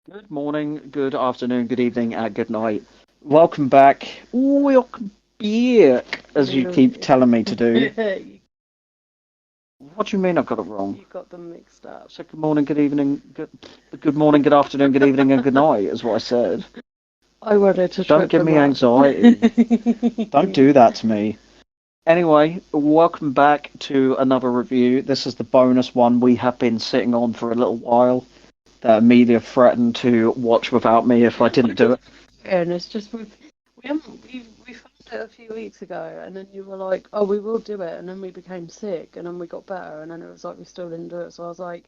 Good morning, good afternoon, good evening, and good night. Welcome back. Welcome back, as you No, keep telling me to do. you What do you mean I've got it wrong? you got them mixed I up. said good morning, good evening, good morning, good afternoon, good evening, and good night is what I said. I wanted to Don't trip give them me up. anxiety. Don't do that to me. Anyway, welcome back to another review. This is the bonus one we have been sitting on for a little while that Amelia threatened to watch without me if I didn't do it. And it's just we found it a few weeks ago, and then you were like, "Oh, we will do it," and then we became sick, and then we got better, and then it was like we still didn't do it. So I was like,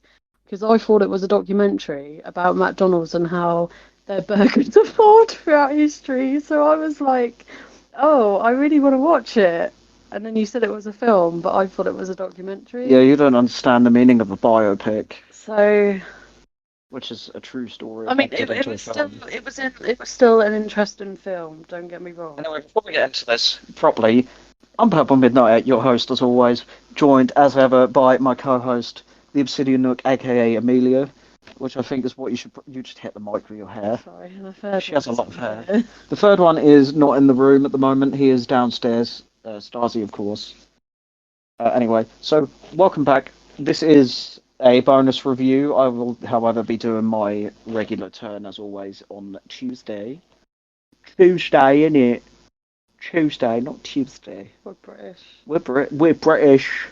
because I thought it was a documentary about McDonald's and how their burgers are formed throughout history. So I was like, "Oh, I really want to watch it." And then you said it was a film, but I thought it was a Yeah, documentary. you don't understand the meaning of a biopic, So which is a true story I mean, adapted it into a was still film. it was still an interesting film. Don't get me wrong. Anyway, before we get into this properly, I'm Purple Midnight, your host as always, joined as ever by my co-host, the Obsidian Nook, aka Amelia, which I think is what you just hit the mic with your hair. Sorry, and the third She one has a is lot of in hair. here. The third one is not in the room at the moment. He is downstairs. Stasi, of course. Anyway, so welcome back. This is a bonus review. I will, however, be doing my regular turn as always on Tuesday. Tuesday, innit? Tuesday, not Tuesday. We're British. We're British.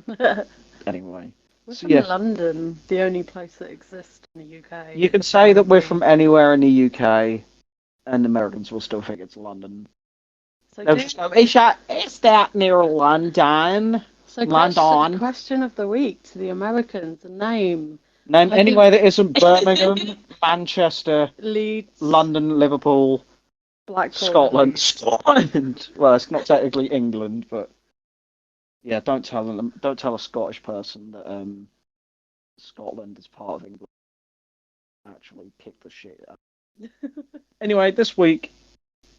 We're Anyway, so from yeah, London, the only place that exists in the UK, you can say that we're apparently. from anywhere in the UK, and Americans will still think it's London. So They'll do just go, is that near London? so London. question of the week to the Americans, a name. Name I think anywhere that isn't Birmingham, Manchester, Leeds, London, Liverpool, Blackpool, and Scotland. Leeds. Scotland. Well, it's not technically England, but yeah, don't tell a Scottish person that Scotland is part of England. Actually, kick the shit out. Anyway, this week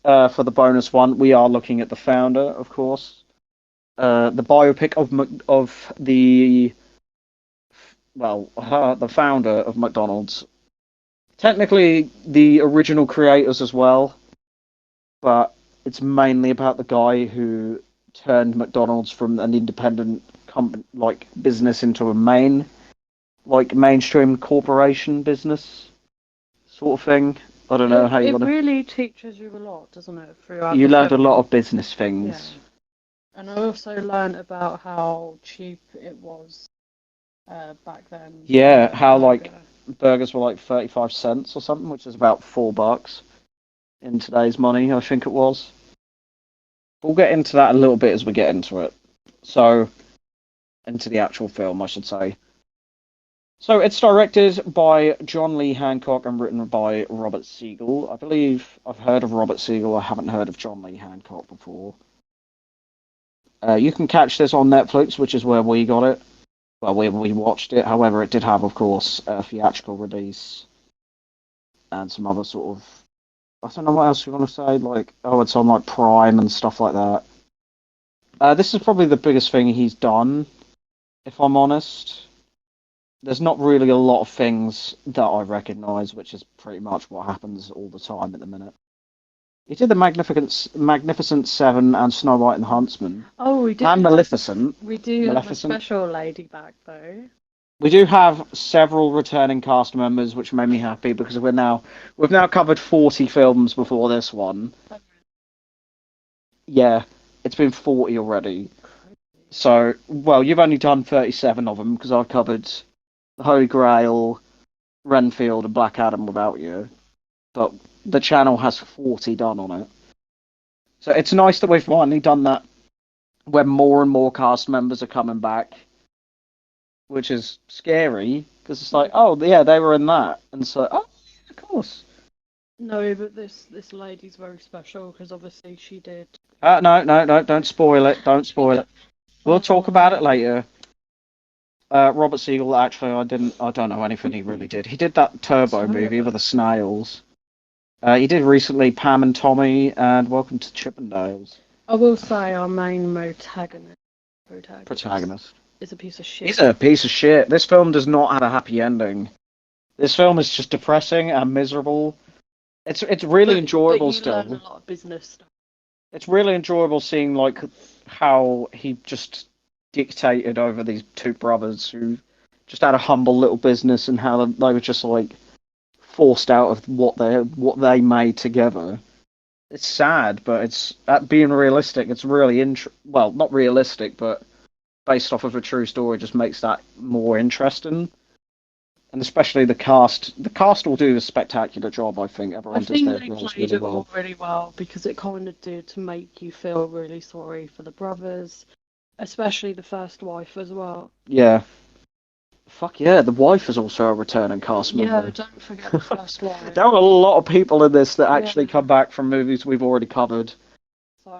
for the bonus one, we are looking at the founder, of course, the biopic of the the founder of McDonald's. Technically, the original creators as well, but it's mainly about the guy who turned McDonald's from an independent business into a mainstream corporation business sort of thing. I don't know It how you it want to. really teaches you a lot, doesn't it, throughout You the learned a lot film? of business Yeah. things. And I also learned about how cheap it was back then to Yeah, get a how like burger. burgers were like 35 cents or something, which is about $4 in today's money, I think it was. We'll get into that a little bit as we get into it. So, into the actual film, I should say. So it's directed by John Lee Hancock and written by Robert Siegel. I believe I've heard of Robert Siegel. I haven't heard of John Lee Hancock before. You can catch this on Netflix, which is where we got it. Well, we watched it. However, it did have, of course, a theatrical release and some other sort of. I don't know what else you want to say. Like, oh, it's on like Prime and stuff like that. This is probably the biggest thing he's done, if I'm honest. There's not really a lot of things that I recognise, which is pretty much what happens all the time at the minute. He did the Magnificent Seven and Snow White and the Huntsman Oh, and Maleficent. we do have a Maleficent. special lady back though. We do have several returning cast members, which made me happy because we've now covered 40 films before this one. Yeah, it's been 40 already. So, well, you've only done 37 of them because I've covered The Holy Grail, Renfield, and Black Adam without you. But the channel has 40 done on it. So it's nice that we've finally done that when more and more cast members are coming back, which is scary because it's like, oh, yeah, they were in that. And so, oh, of course. No, but this lady's very special because obviously she did. No, no, no, don't spoil it. Don't spoil it. We'll talk about it Oh, later. Robert Siegel, actually, I don't know anything he really did. He did that Turbo movie with the snails. He did recently Pam and Tommy and Welcome to Chippendales. I will say our main protagonist Protagonist. is a piece of He's shit. a piece of shit. This film does not have a happy ending. This film is just depressing and miserable. It's really But enjoyable you learn a still. lot of business stuff. It's really enjoyable seeing like how he just dictated over these two brothers who just had a humble little business and how they were just like forced out of what they made together. It's sad, but it's at being realistic. It's really well, not realistic, but based off of a true story, just makes that more interesting. And especially the cast. The cast will do a spectacular job. I think I everyone does think their they roles played really it all well. really well because it kind of did to make you feel really sorry for the brothers, especially the first wife as well. Yeah, fuck yeah. The wife is also a returning cast Yeah, member. don't forget the first wife. There are a lot of people in this that Yeah, actually come back from movies we've already covered. so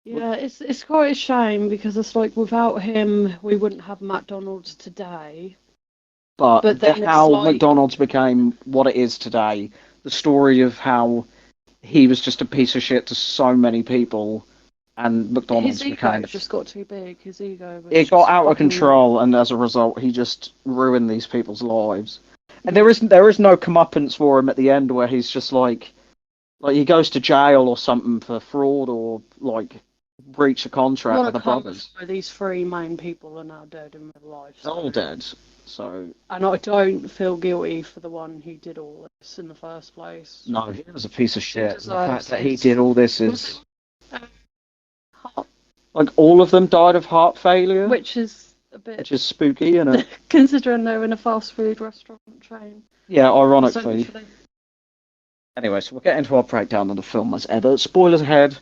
yeah, it's quite a shame because it's like without him we wouldn't have McDonald's today. But But then it's how like McDonald's became what it is today, the story of how he was just a piece of shit to so many people, and his McDonald's ego became. just got too big. His ego was It got just out of fucking control, and as a result, he just ruined these people's lives. And yeah. there is no comeuppance for him at the end where he's just like he goes to jail or something for fraud or like breach of contract Want with to the come brothers. for these three main people are now dead in real life, They're so all dead. So and I don't feel guilty for the one who did all this in the first place. no, he was a piece of He shit. The fact deserves that he his. did all this Was is it heart, like all of them died of heart failure, which is a bit which is spooky, isn't it? considering they're in a fast food restaurant chain, Yeah, ironically. essentially. Anyway, so we'll get into our breakdown of the film as ever. Spoilers ahead.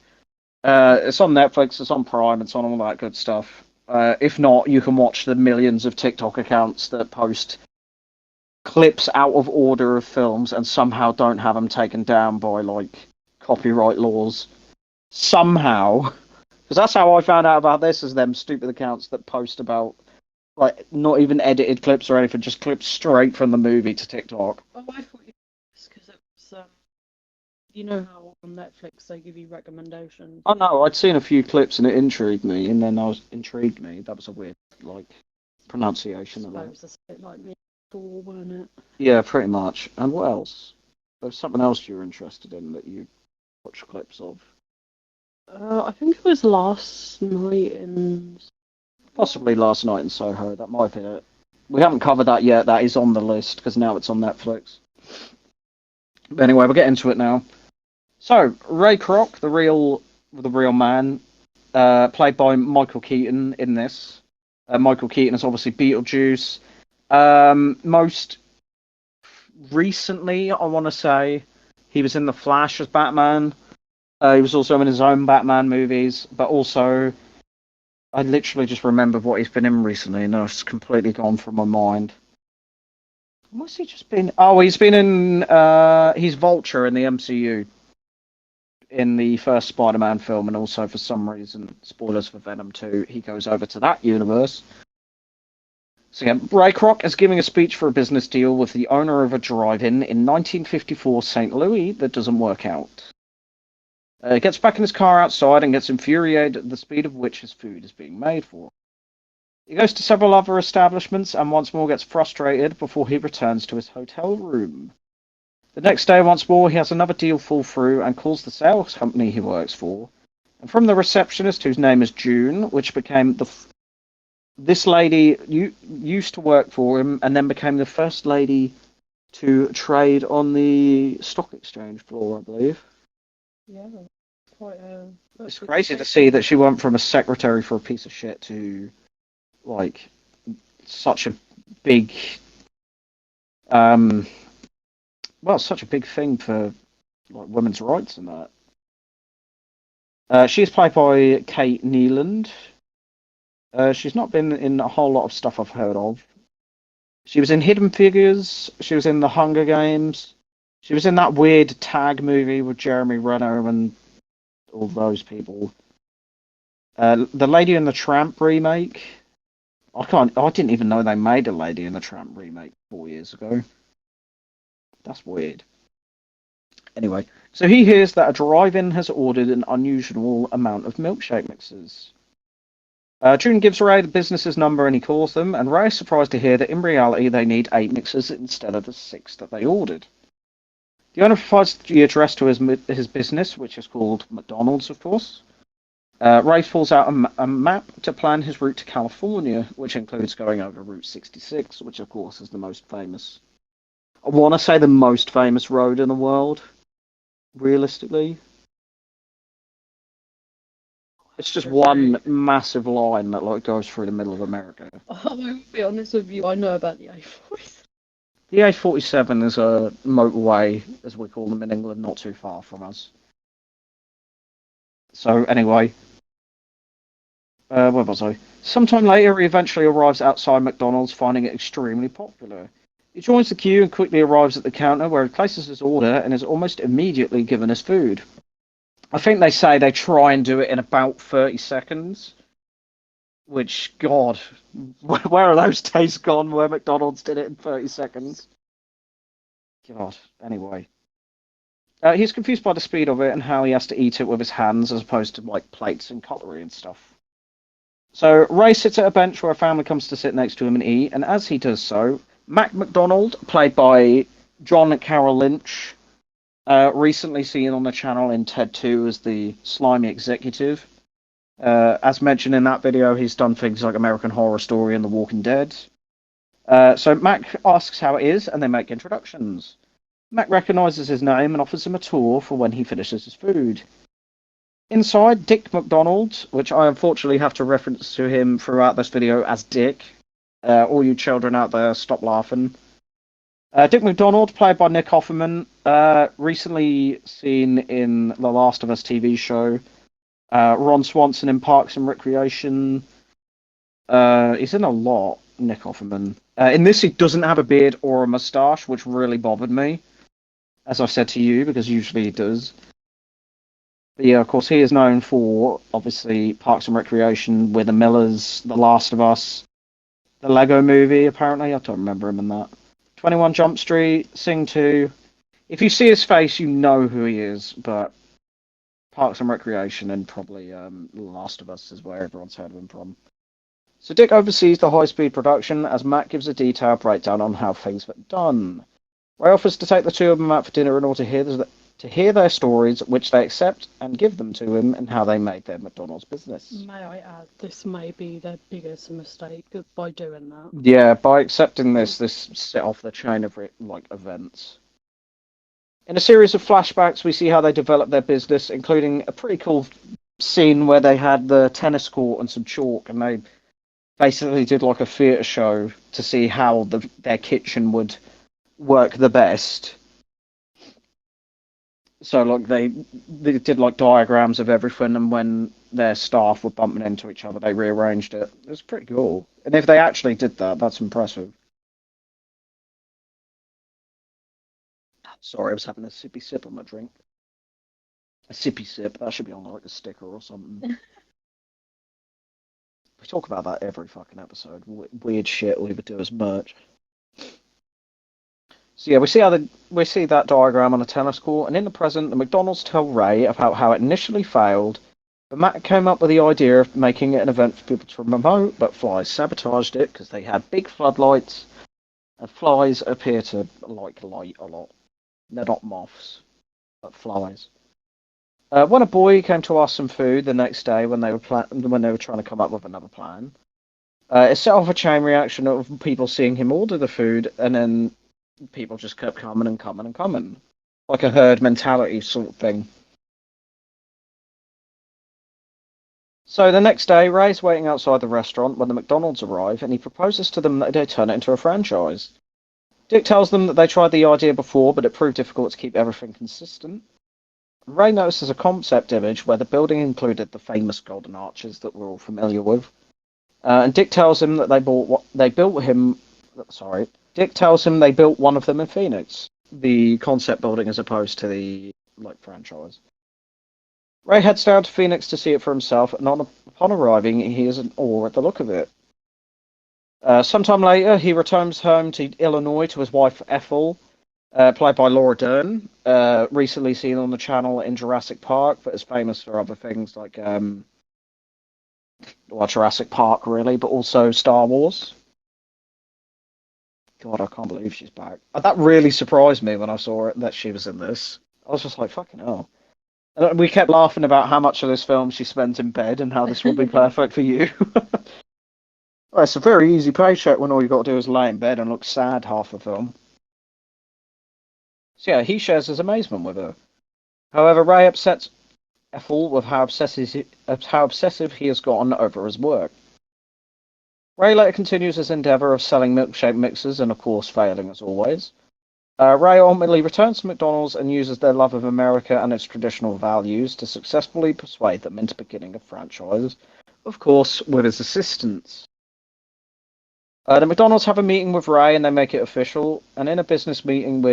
It's on Netflix, it's on Prime, it's on all that good stuff. If not, you can watch the millions of TikTok accounts that post clips out of order of films and somehow don't have them taken down by like copyright laws. Somehow, because that's how I found out about this, is them stupid accounts that post about like not even edited clips or anything, just clips straight from the movie to TikTok. Oh, I thought you because it was you know how on Netflix they give you recommendations. Oh no, I'd seen a few clips and it intrigued me, and then I was intrigued me. That was a weird like I pronunciation of that. suppose it's a bit like me before, wasn't it? Yeah, pretty much. And what else? There's something else you were interested in that you watched clips of. I think it was last night in. Possibly Last Night in Soho. That might be it. We haven't covered that yet. That is on the list because now it's on Netflix. But anyway, we'll get into it now. So Ray Kroc, the real man, played by Michael Keaton in this. Michael Keaton is obviously Beetlejuice. Most recently, I want to say he was in The Flash as Batman. He was also in his own Batman movies, but also I literally just remembered what he's been in recently, and it's completely gone from my mind. What's he just been? Oh, he's been in. He's Vulture in the MCU in the first Spider-Man film, and also for some reason, spoilers for Venom 2, he goes over to that universe. So yeah, Ray Kroc is giving a speech for a business deal with the owner of a drive-in in 1954 St. Louis that doesn't work out. He gets back in his car outside and gets infuriated at the speed of which his food is being made for. He goes to several other establishments and once more gets frustrated before he returns to his hotel room. The next day, once more, he has another deal fall through and calls the sales company he works for. And from the receptionist, whose name is June, which became this lady used to work for him and then became the first lady to trade on the stock exchange floor, I believe. Yeah, quite a. It's crazy to see that she went from a secretary for a piece of shit to like such a big, um, well, such a big thing for like women's rights and that. She's played by Kate Neeland. She's not been in a whole lot of stuff I've heard of. She was in Hidden Figures. She was in The Hunger Games. She was in that weird tag movie with Jeremy Renner and all those people. The Lady and the Tramp remake. I didn't even know they made a Lady and the Tramp remake 4 years ago. That's weird. Anyway, so he hears that a drive-in has ordered an unusual amount of milkshake mixes. June gives Ray the business's number and he calls them, and Ray is surprised to hear that in reality they need 8 mixers instead of the 6 that they ordered. The owner provides the address to his business, which is called McDonald's, of course. Ray pulls out a map to plan his route to California, which includes going over Route 66, which of course is the most famous. I want to say the most famous road in the world, realistically. It's just one massive line that like goes through the middle of America. I will be honest with you, I know about the A-Force. The A47 is a motorway, as we call them in England, not too far from us. So anyway, where was I? Sometime later, he eventually arrives outside McDonald's, finding it extremely popular. He joins the queue and quickly arrives at the counter where he places his order and is almost immediately given his food. I think they say they try and do it in about 30 seconds, which, God, where are those days gone where McDonald's did it in 30 seconds? God, anyway. He's confused by the speed of it and how he has to eat it with his hands as opposed to like plates and cutlery and stuff. So Ray sits at a bench where a family comes to sit next to him and eat, and as he does so, Mac McDonald, played by John Carroll Lynch, recently seen on the channel in Ted 2 as the slimy executive. As mentioned in that video, he's done things like American Horror Story and The Walking Dead. So Mac asks how it is, and they make introductions. Mac recognizes his name and offers him a tour for when he finishes his food. Inside, Dick McDonald, which I unfortunately have to reference to him throughout this video as Dick. All you children out there, stop laughing. Dick McDonald, played by Nick Offerman, recently seen in The Last of Us TV show. Ron Swanson in Parks and Recreation. He's in a lot, Nick Offerman. In this, he doesn't have a beard or a moustache, which really bothered me, as I said to you, because usually he does. But yeah, of course, he is known for, obviously, Parks and Recreation, With the Millers, The Last of Us, the Lego movie, apparently. I don't remember him in that. 21 Jump Street, Sing 2. If you see his face, you know who he is, but Parks and Recreation and probably The Last of Us is where everyone's heard of him from. So Dick oversees the high-speed production as Matt gives a detailed breakdown on how things were done. Ray offers to take the two of them out for dinner in order to hear their stories, which they accept, and give them to him and how they made their McDonald's business. May I add, this may be their biggest mistake by doing that. Yeah, by accepting this set off the chain of events. In a series of flashbacks, we see how they developed their business, including a pretty cool scene where they had the tennis court and some chalk, and they basically did like a theatre show to see how their kitchen would work the best. So like they did like diagrams of everything, and when their staff were bumping into each other, they rearranged it. It was pretty cool. And if they actually did that, that's impressive. Sorry, I was having a sippy sip on my drink. A sippy sip. That should be on like a sticker or something. We talk about that every fucking episode. Weird shit we would do as merch. So yeah, we see that diagram on a tennis court, and in the present, the McDonald's tell Ray about how it initially failed, but Matt came up with the idea of making it an event for people to promote, but flies sabotaged it because they had big floodlights, and flies appear to like light a lot. They're not moths, but flies. When a boy came to ask some food the next day when they were trying to come up with another plan, it set off a chain reaction of people seeing him order the food, and then people just kept coming and coming and coming, like a herd mentality sort of thing. So the next day, Ray's waiting outside the restaurant when the McDonald's arrive, and he proposes to them that they turn it into a franchise. Dick tells them that they tried the idea before, but it proved difficult to keep everything consistent. Ray notices a concept image where the building included the famous golden arches that we're all familiar with. And Dick tells him that Dick tells him they built one of them in Phoenix, the concept building as opposed to the franchise. Ray heads down to Phoenix to see it for himself, and upon arriving, he is in awe at the look of it. Sometime later, he returns home to Illinois to his wife Ethel, played by Laura Dern, recently seen on the channel in Jurassic Park, but is famous for other things like Well, Jurassic Park, really, but also Star Wars. God, I can't believe she's back. That really surprised me when I saw it that she was in this. I was just like, fucking hell. And we kept laughing about how much of this film she spent in bed and how this will be perfect for you. Well, it's a very easy paycheck when all you got to do is lay in bed and look sad half the film. So yeah, he shares his amazement with her. However, Ray upsets Ethel with how obsessive he has gotten over his work. Ray later continues his endeavour of selling milkshake mixes and, of course, failing as always. Ray ultimately returns to McDonald's and uses their love of America and its traditional values to successfully persuade them into beginning a franchise, of course, with his assistance. The McDonald's have a meeting with Ray and they make it official. And in a business meeting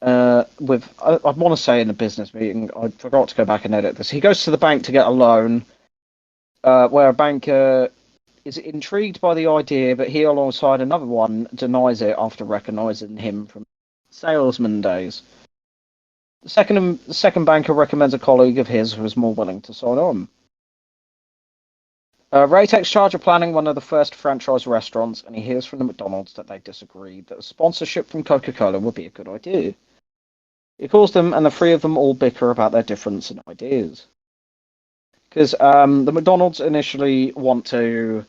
I want to say in a business meeting, I forgot to go back and edit this. He goes to the bank to get a loan, where a banker is intrigued by the idea, but he, alongside another one, denies it after recognising him from salesman days. The second banker recommends a colleague of his who is more willing to sign on. Ray takes charge of planning one of the first franchise restaurants, and he hears from the McDonald's that they disagree that a sponsorship from Coca-Cola would be a good idea. He calls them, and the three of them all bicker about their difference in ideas. Because the McDonald's initially want to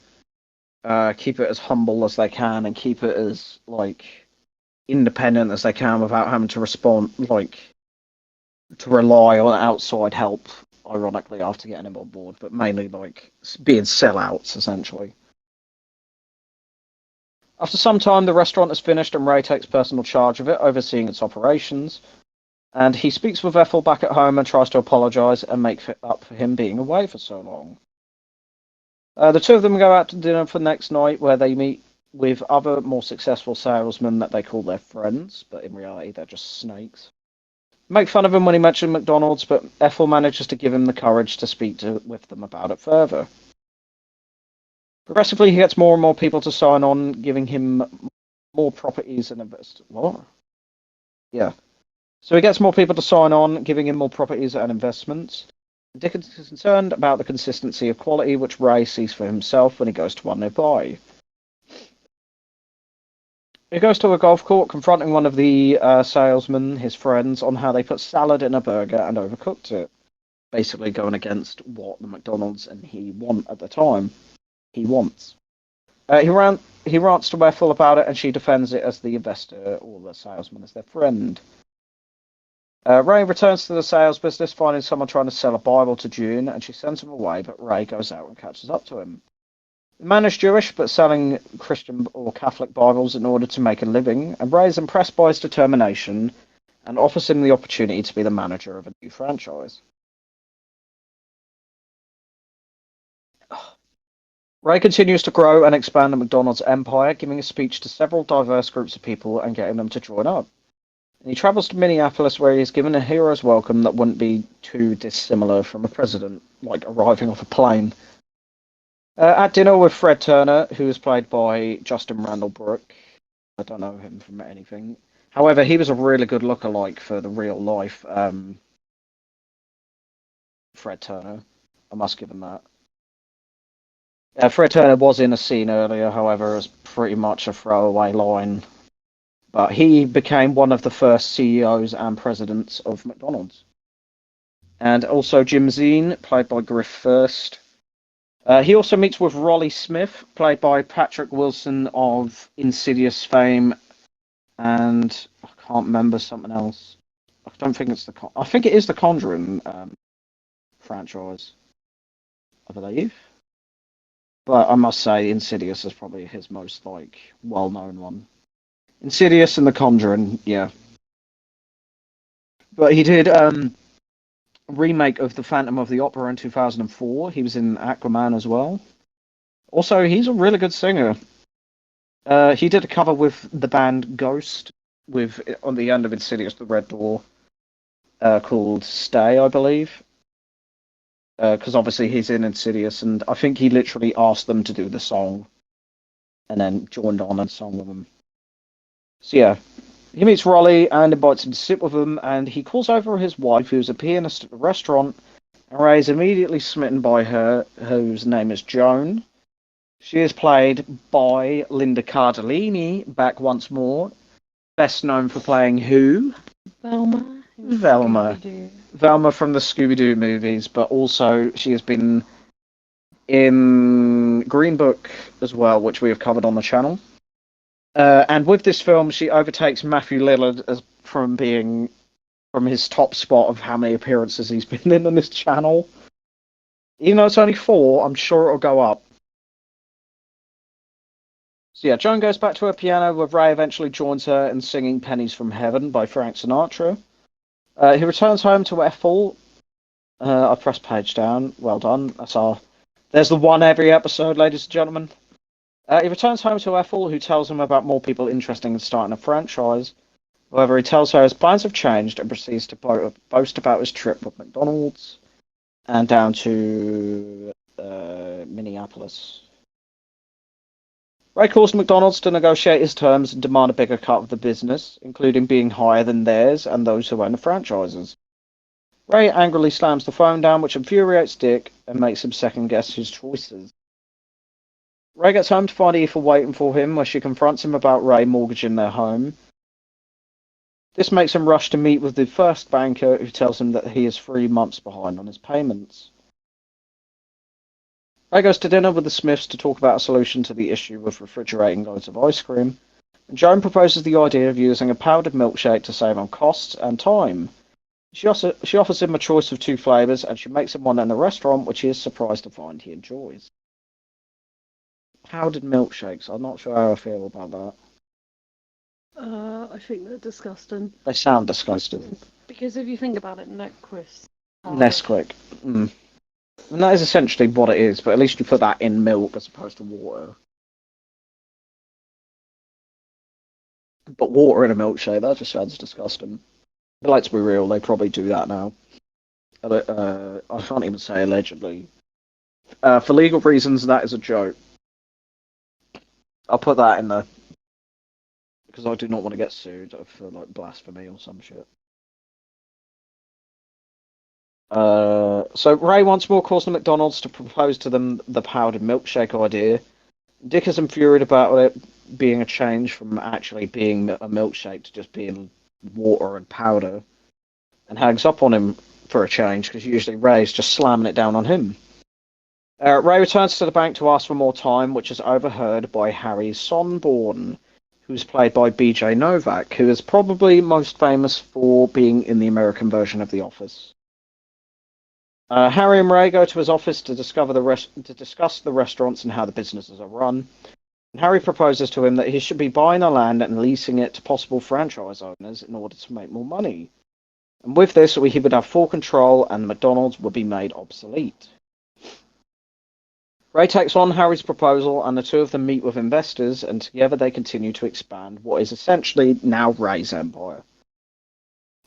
keep it as humble as they can and keep it as independent as they can without having to respond to rely on outside help. Ironically, after getting him on board, but mainly being sellouts essentially. After some time, the restaurant is finished and Ray takes personal charge of it, overseeing its operations. And he speaks with Ethel back at home and tries to apologise and make it up for him being away for so long. The two of them go out to dinner for the next night where they meet with other more successful salesmen that they call their friends, but in reality they're just snakes. Make fun of him when he mentioned McDonald's, but Ethel manages to give him the courage to speak with them about it further. Progressively, he gets more and more people to sign on, giving him more properties and invest. What? Yeah. So he gets more people to sign on, giving him more properties and investments. Dickens is concerned about the consistency of quality, which Ray sees for himself when he goes to one nearby. He goes to a golf court, confronting one of the salesmen, his friends, on how they put salad in a burger and overcooked it. Basically going against what the McDonald's and he want at the time. He wants. He rants to Ethel about it, and she defends it as the investor or the salesman as their friend. Ray returns to the sales business, finding someone trying to sell a Bible to June, and she sends him away, but Ray goes out and catches up to him. The man is Jewish, but selling Christian or Catholic Bibles in order to make a living, and Ray is impressed by his determination and offers him the opportunity to be the manager of a new franchise. Ray continues to grow and expand the McDonald's empire, giving a speech to several diverse groups of people and getting them to join up. And he travels to Minneapolis, where he is given a hero's welcome that wouldn't be too dissimilar from a president, like arriving off a plane. At dinner with Fred Turner, who is played by Justin Randall Brooke. I don't know him from anything. However, he was a really good lookalike for the real life Fred Turner. I must give him that. Fred Turner was in a scene earlier, however, as pretty much a throwaway line. But he became one of the first CEOs and presidents of McDonald's. And also Jim Zine, played by Griff First. He also meets with Rollie Smith, played by Patrick Wilson of Insidious fame, and I can't remember something else. I don't think it's I think it is the Conjuring franchise, I believe. But I must say, Insidious is probably his most well-known one. Insidious and The Conjuring, yeah. But he did a remake of The Phantom of the Opera in 2004. He was in Aquaman as well. Also, he's a really good singer. He did a cover with the band Ghost, with on the end of Insidious, The Red Door, called Stay, I believe. Because obviously he's in Insidious, and I think he literally asked them to do the song, and then joined on and sung with them. So yeah, he meets Rollie and invites him to sit with him, and he calls over his wife, who's a pianist at the restaurant, And Ray is immediately smitten by her, whose name is Joan. She is played by Linda Cardellini, back once more, best known for playing who? Velma in Velma. Scooby-Doo. Velma from the Scooby Doo movies, but also she has been in Green Book as well, which we have covered on the channel. And with this film, she overtakes Matthew Lillard from his top spot of how many appearances he's been in on this channel. Even though it's only 4, I'm sure it'll go up. So yeah, Joan goes back to her piano, where Ray eventually joins her in singing "Pennies from Heaven" by Frank Sinatra. He returns home to Ethel. I pressed page down. Well done. There's the one every episode, ladies and gentlemen. He returns home to Ethel, who tells him about more people interested in starting a franchise. However, he tells her his plans have changed and proceeds to boast about his trip with McDonald's and down to Minneapolis. Ray calls McDonald's to negotiate his terms and demand a bigger cut of the business, including being higher than theirs and those who own the franchises. Ray angrily slams the phone down, which infuriates Dick and makes him second-guess his choices. Ray gets home to find Ethel waiting for him, where she confronts him about Ray mortgaging their home. This makes him rush to meet with the first banker, who tells him that he is 3 months behind on his payments. Ray goes to dinner with the Smiths to talk about a solution to the issue with refrigerating loads of ice cream, and Joan proposes the idea of using a powdered milkshake to save on costs and time. She offers him a choice of 2 flavours, and she makes him one in the restaurant, which he is surprised to find he enjoys. Powdered milkshakes. I'm not sure how I feel about that. I think they're disgusting. They sound disgusting. Because if you think about it, Nesquik. Nesquik. And that is essentially what it is, but at least you put that in milk as opposed to water. But water in a milkshake, that just sounds disgusting. But let's be real, they probably do that now. I can't even say allegedly. For legal reasons, that is a joke. I'll put that in the... because I do not want to get sued for like blasphemy or some shit. So Ray once more calls the McDonald's to propose to them the powdered milkshake idea. Dick is infuriated about it being a change from actually being a milkshake to just being water and powder, and hangs up on him for a change, because usually Ray's just slamming it down on him. Ray returns to the bank to ask for more time, which is overheard by Harry Sonborn, who's played by BJ Novak, who is probably most famous for being in the American version of The Office. Harry and Ray go to his office to discuss the restaurants and how the businesses are run. And Harry proposes to him that he should be buying the land and leasing it to possible franchise owners in order to make more money. And with this, he would have full control, and McDonald's would be made obsolete. Ray takes on Harry's proposal, and the two of them meet with investors, and together they continue to expand what is essentially now Ray's empire.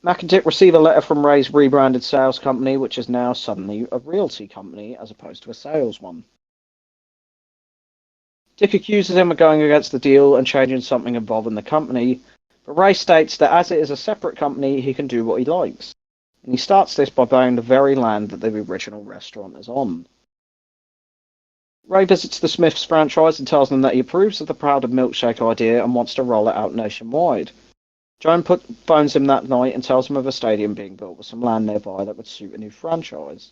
Mac and Dick receive a letter from Ray's rebranded sales company, which is now suddenly a realty company as opposed to a sales one. Dick accuses him of going against the deal and changing something involving the company, but Ray states that as it is a separate company, he can do what he likes. And he starts this by buying the very land that the original restaurant is on. Ray visits the Smiths franchise and tells them that he approves of the powdered milkshake idea and wants to roll it out nationwide. Joan phones him that night and tells him of a stadium being built with some land nearby that would suit a new franchise.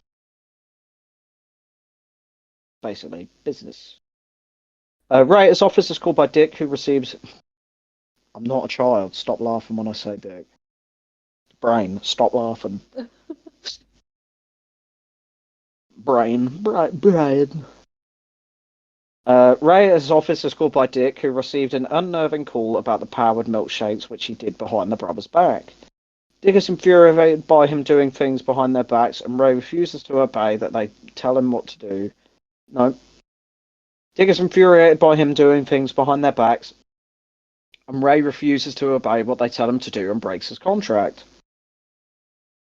Basically, business. Ray at his office is called by Dick, who receives... I'm not a child. Stop laughing when I say Dick. Brain, stop laughing. Brain. Ray at his office is called by Dick, who received an unnerving call about the powdered milkshakes which he did behind the brothers' back. Dick is infuriated by him doing things behind their backs, and Ray refuses to obey that they tell him what to do. No. Dick is infuriated by him doing things behind their backs, and Ray refuses to obey what they tell him to do and breaks his contract.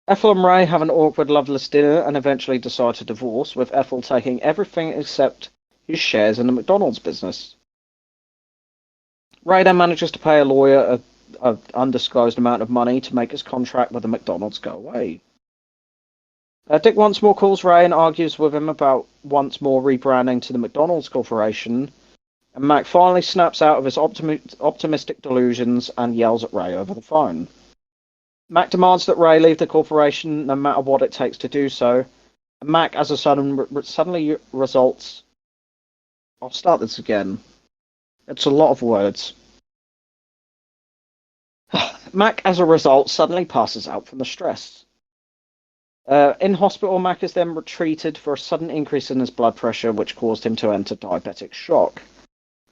Ethel and Ray have an awkward, loveless dinner and eventually decide to divorce, with Ethel taking everything except his shares in the McDonald's business. Ray then manages to pay a lawyer an undisclosed amount of money to make his contract with the McDonald's go away. Dick once more calls Ray and argues with him about once more rebranding to the McDonald's Corporation, and Mac finally snaps out of his optimistic delusions and yells at Ray over the phone. Mac demands that Ray leave the corporation no matter what it takes to do so, and Mac, as a suddenly results. I'll start this again. It's a lot of words. Mac, as a result, suddenly passes out from the stress. In hospital, Mac is then treated for a sudden increase in his blood pressure, which caused him to enter diabetic shock.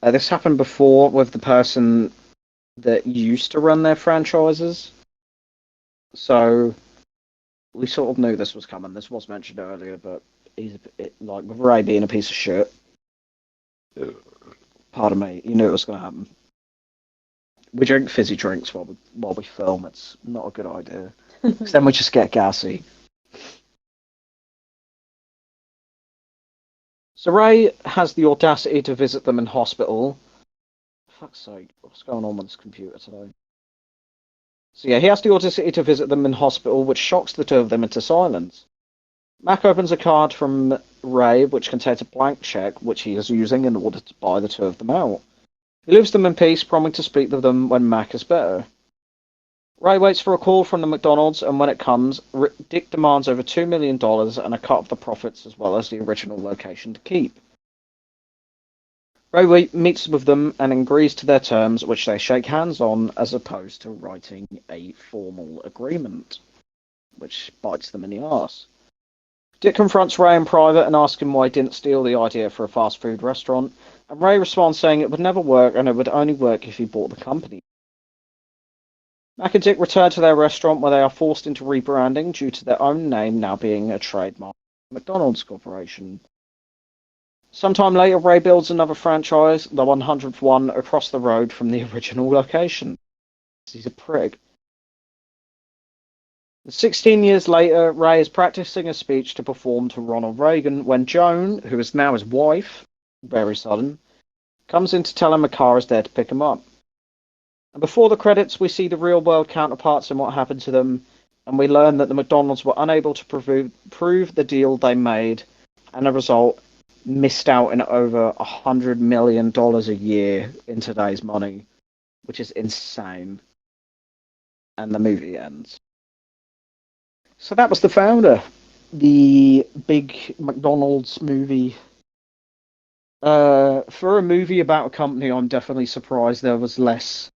This happened before with the person that used to run their franchises, so we sort of knew this was coming. This was mentioned earlier, but like with Ray being a piece of shit. Pardon me, you knew it was going to happen. We drink fizzy drinks while we film. It's not a good idea, because then we just get gassy. So Ray has the audacity to visit them in hospital. Fuck's sake, what's going on with this computer today? So yeah, he has the audacity to visit them in hospital, which shocks the two of them into silence. Mac opens a card from Ray, which contains a blank check, which he is using in order to buy the two of them out. He leaves them in peace, promising to speak with them when Mac is better. Ray waits for a call from the McDonald's, and when it comes, Dick demands over $2 million and a cut of the profits as well as the original location to keep. Ray meets with them and agrees to their terms, which they shake hands on, as opposed to writing a formal agreement, which bites them in the arse. Dick confronts Ray in private and asks him why he didn't steal the idea for a fast food restaurant, and Ray responds saying it would never work and it would only work if he bought the company. Mac and Dick return to their restaurant where they are forced into rebranding due to their own name now being a trademark of the McDonald's Corporation. Sometime later, Ray builds another franchise, the 100th one, across the road from the original location. He's a prig. 16 years later, Ray is practicing a speech to perform to Ronald Reagan when Joan, who is now his wife, very sudden, comes in to tell him a car is there to pick him up. And before the credits, we see the real-world counterparts and what happened to them, and we learn that the McDonald's were unable to prove the deal they made, and as a result, missed out in over $100 million a year in today's money, which is insane. And the movie ends. So that was The Founder, the big McDonald's movie. For a movie about a company, I'm definitely surprised there was less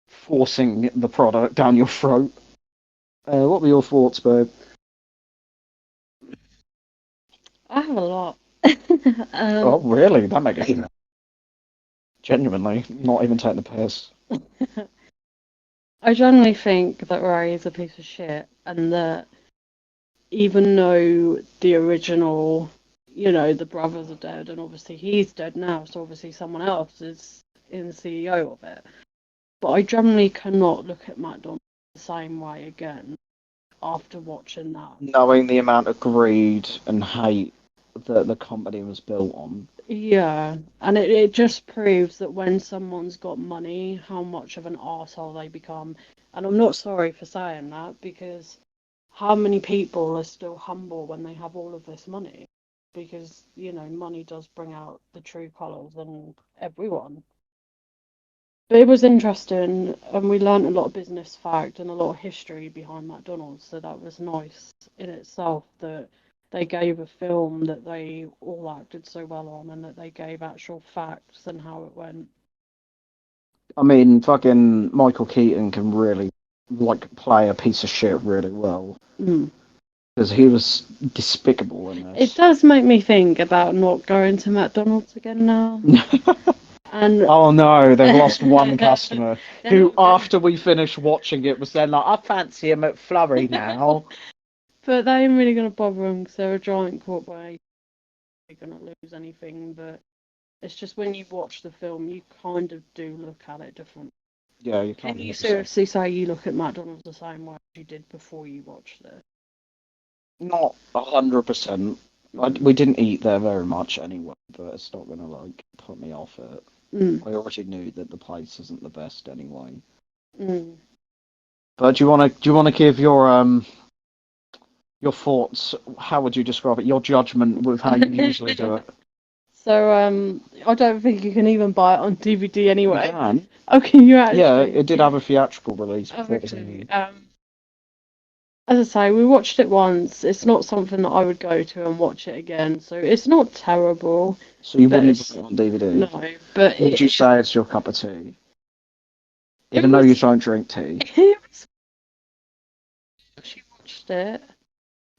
forcing the product down your throat. What were your thoughts, babe? I have a lot. Oh, really? That makes it genuinely not even taking the piss. I generally think that Ray is a piece of shit, and that even though the original, the brothers are dead, and obviously he's dead now, so obviously someone else is in the CEO of it. But I generally cannot look at McDonald's the same way again after watching that. Knowing the amount of greed and hate that the company was built on. Yeah, and it just proves that when someone's got money, how much of an arsehole they become. And I'm not sorry for saying that, because how many people are still humble when they have all of this money? Because, money does bring out the true colours in everyone. But it was interesting, and we learnt a lot of business fact and a lot of history behind McDonald's, so that was nice in itself that they gave a film that they all acted so well on, and that they gave actual facts and how it went. I mean, fucking Michael Keaton can really, play a piece of shit really well. Mm. Because he was despicable in It this. does make me think about not going to McDonald's again now. And Oh no, they've lost one customer they're who, not after we finished watching it, was then like, I fancy a McFlurry now. but they ain't really going to bother them because they're a giant corporation. They're going to lose anything, but it's just when you watch the film, you kind of do look at it different. Yeah, you can't. Can you seriously say you look at McDonald's the same way as you did before you watched this? Not 100%. We didn't eat there very much anyway, but it's not gonna put me off it. Mm. I already knew that the place isn't the best anyway. Mm. But do you wanna give your Your thoughts, how would you describe it? Your judgment with how you usually do it. So I don't think you can even buy it on DVD You anyway. can. Oh, can you Yeah, actually? it did have a theatrical release Oh, before it was okay. in. As I say, we watched it once. It's not something that I would go to and watch it again. So it's not terrible, So you but wouldn't buy it's it on DVD. no, but Would you say it's your cup of tea? it Even though you was don't drink tea. it was she watched it.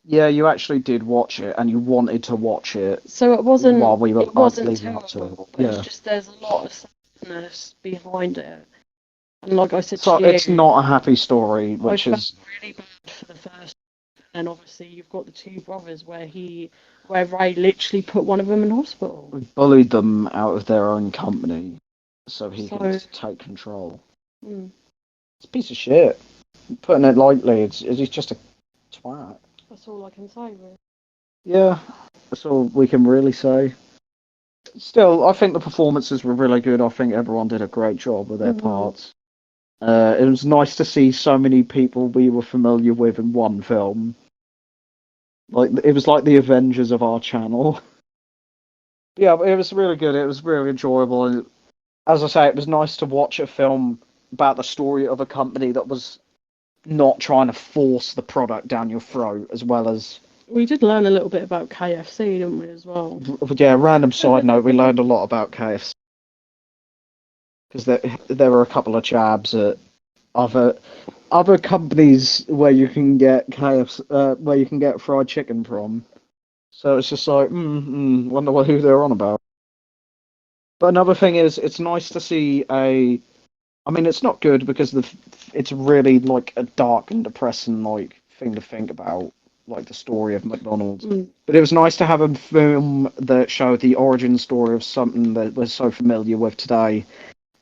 Yeah, you actually did watch it, and you wanted to watch it So while we were it wasn't leading up to it. terrible, but it's Yeah. just there's a lot of sadness behind it. And like I said So to it's you, not a happy story, I which felt is really bad for the first, and then obviously you've got the two brothers where Ray literally put one of them in hospital. bullied them out of their own company so he could So take control. mm, It's a piece of shit. Putting it lightly, he's just a twat. that's all I can say, really. Yeah, that's all we can really say. Still, I think the performances were really good. I think everyone did a great job with their Hmm. parts. It was nice to see so many people we were familiar with in one film. Like it was like the Avengers of our channel. Yeah, but it was really good. It was really enjoyable, and as I say, it was nice to watch a film about the story of a company that was not trying to force the product down your throat, as well as We did learn a little bit about KFC, didn't we, as well? yeah. Random side note: we learned a lot about KFC because there were a couple of jabs at other other companies where you can get KFC, where you can get fried chicken from. So it's just like, wonder who they're on about. But another thing is, it's nice to see a. I mean, it's not good because it's really like a dark and depressing like thing to think about, like the story of McDonald's. Mm. But it was nice to have a film that showed the origin story of something that we're so familiar with today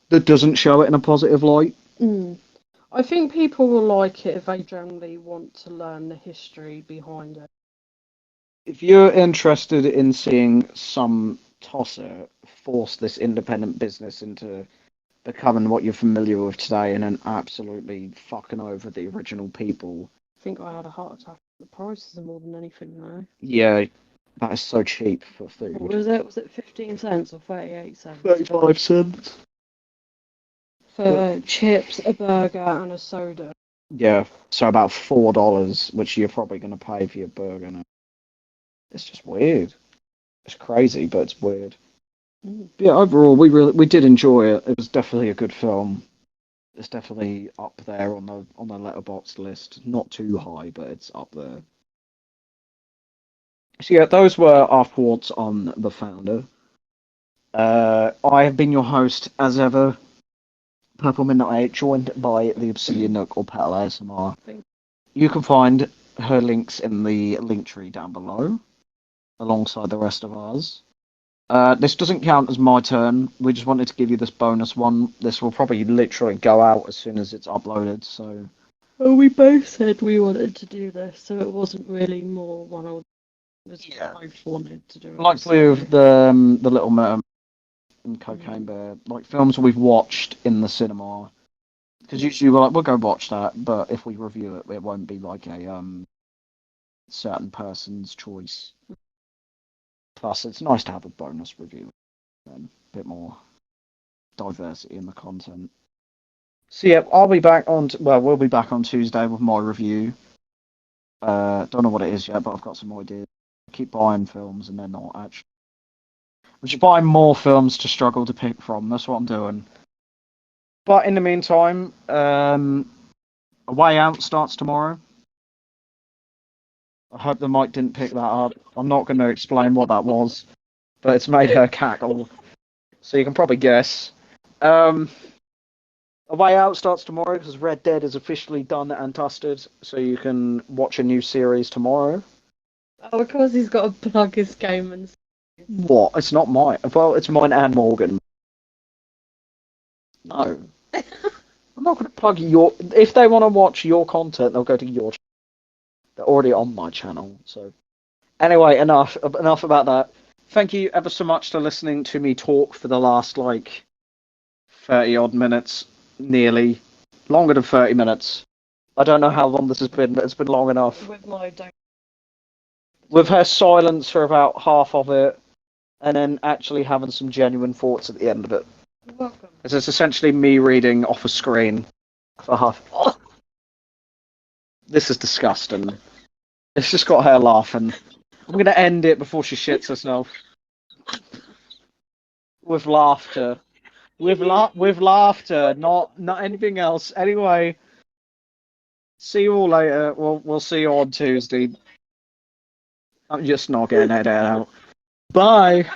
that doesn't show it in a positive light. Mm. I think people will like it if they generally want to learn the history behind it. If you're interested in seeing some tosser force this independent business into becoming what you're familiar with today and then absolutely fucking over the original people, I think I had a heart attack. The prices are more than anything now. yeah, that is so cheap for What food. was it? Was it 15 cents or 38 cents? 35 cents. But For chips, a burger, and a soda. yeah, so about $4, which you're probably going to pay for your burger now. It's just weird. It's crazy, but it's weird. Mm. But yeah, overall, we did enjoy it. It was definitely a good film. It's definitely up there on the letterbox list. Not too high, but it's up there. So yeah, those were our thoughts on The Founder. I have been your host as ever, Purple Midnight 8, joined by the Obsidian Nook or Petal ASMR. You can find her links in the link tree down below, alongside the rest of ours. This doesn't count as my turn. We just wanted to give you this bonus one. This will probably literally go out as soon as it's uploaded. So Well, we both said we wanted to do this, so it wasn't really more one or was yeah, both wanted to do it. like So. with the Little Mermaid and Cocaine Bear, like films we've watched in the cinema. Because usually we'll go watch that, but if we review it, it won't be like a certain person's choice. Plus, it's nice to have a bonus review, then a bit more diversity in the content. So yeah, I'll be back on. Well, we'll be back on Tuesday with my review. Don't know what it is yet, but I've got some ideas. I keep buying films and they're not actually. I'm just buying more films to struggle to pick from. That's what I'm doing. But in the meantime, A Way Out starts tomorrow. I hope the mic didn't pick that up. I'm not going to explain what that was, but it's made her cackle, so you can probably guess. Um, A Way Out starts tomorrow because Red Dead is officially done and dusted, so you can watch a new series tomorrow. Oh, of course he's got to plug his game and. What? It's not mine. Well, it's mine and Morgan. No. I'm not going to plug your. If they want to watch your content, they'll go to your. They're already on my channel, so. Anyway, enough about that. Thank you ever so much for listening to me talk for the last like 30 odd minutes, nearly longer than 30 minutes. I don't know how long this has been, but it's been long enough. With my don't with her silence for about half of it, and then actually having some genuine thoughts at the end of it. You're welcome. It's essentially me reading off a screen for half. Oh, this is disgusting. It's just got her laughing. I'm gonna end it before she shits herself. With laughter. With laughter, not anything else. Anyway, see you all later. We'll see you on Tuesday. I'm just not getting it out. Bye.